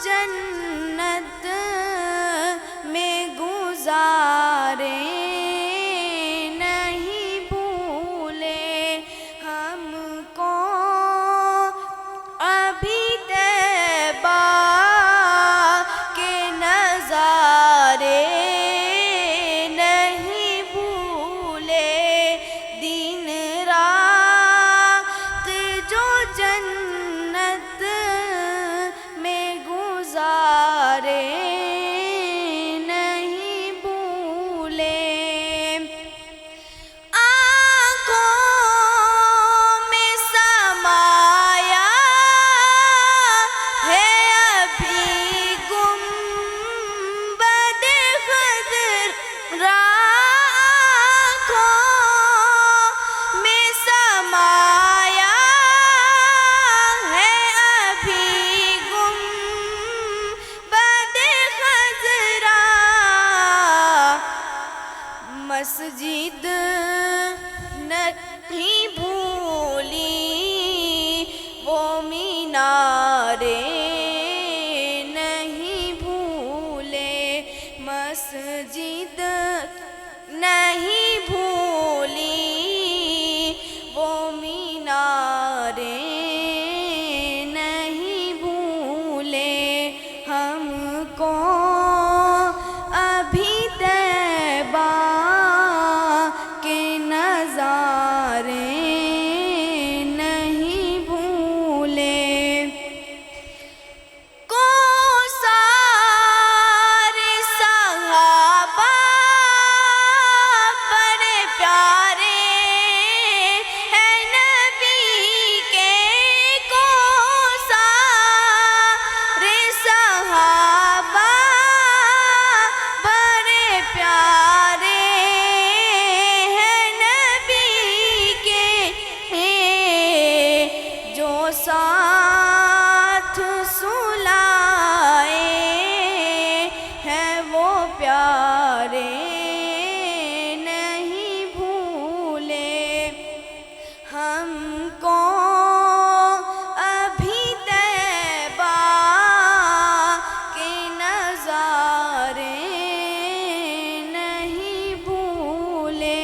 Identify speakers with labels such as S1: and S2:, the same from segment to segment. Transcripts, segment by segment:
S1: جنت میں گزارے نہیں بھولے ہم کو ابھی طیبہ کے نظارے نہیں بھولے دن رات جو جنت میں گزارے نہیں بھولے آنکھوں میں سمایا ہے ابھی گنبد خضرا آنکھوں میں سمایا ہے ابھی گنبد خضرا مسجد نہیں بھولی وہ مینارے نہیں بھولے مسجد نہیں بھولی وہ مینارے نہیں بھولے ہم کو ابھی طیبہ کے نظارے نہیں بھولے سارے صحابہ بڑے پیارے ہیں نبی کے سارے صحابہ بڑے پیارے ہیں نبی کے جو ساتھ سلائے ہیں وہ پیارے نہیں بھولے ہم کو ابھی طیبہ کے نظارے نہیں بھولے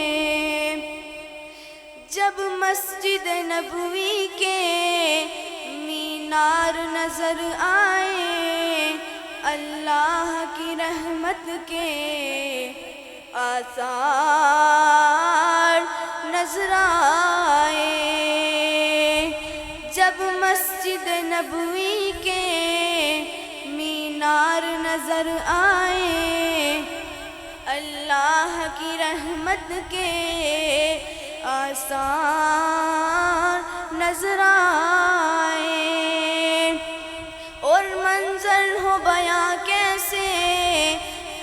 S1: جب مسجد نبوی کے مینار نظر آئے اللہ کی رحمت کے آثار نظر آئے جب مسجد نبوی کے مینار نظر آئے اللہ کی رحمت کے آثار نظر آئے اور منظر ہو بیاں کیسے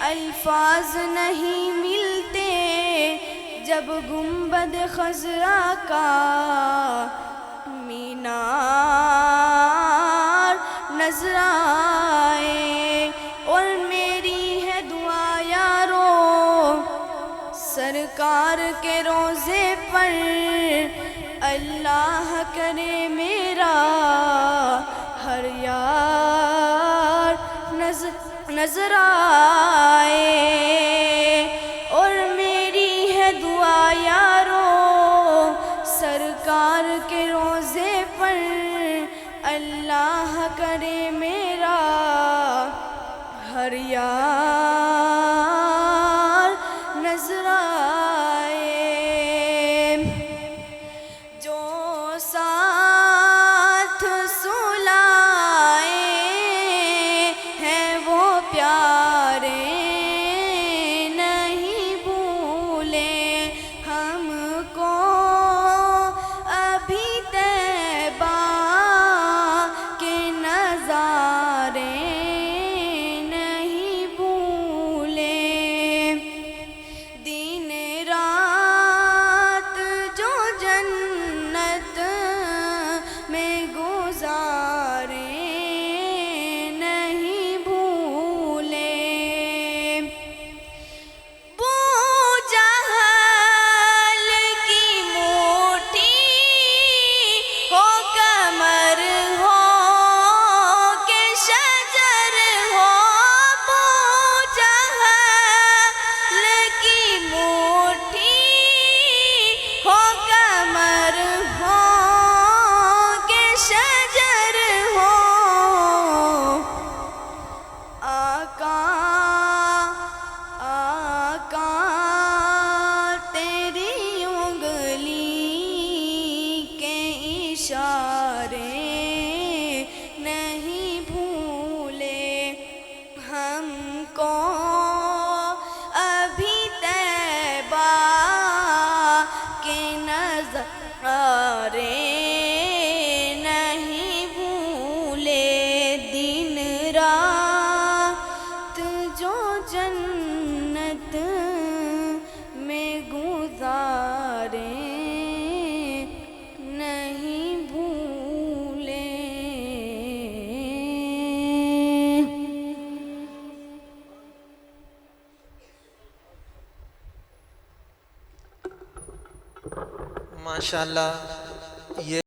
S1: الفاظ نہیں ملتے جب گنبد خضرا کا مینار نظر آئے اور میری ہے دعا یارو سرکار کے روزے پر اللہ کرے میرا ہر یار نظر آئے اور میری ہے دعا یارو سرکار کے روزے پر اللہ کرے میرا ہر یار نظر آئے جو ساتھ سلائے ہیں وہ پیارے نہیں بھولے ہم کو ابھی طیبہ کے نظارے نہیں بھولے دن رات جو جنت میں گزارے نہیں بھولے نہیں بھولے دن رات جو جنت میں گزارے نہیں بھولے.
S2: ماشاءاللہ. یہ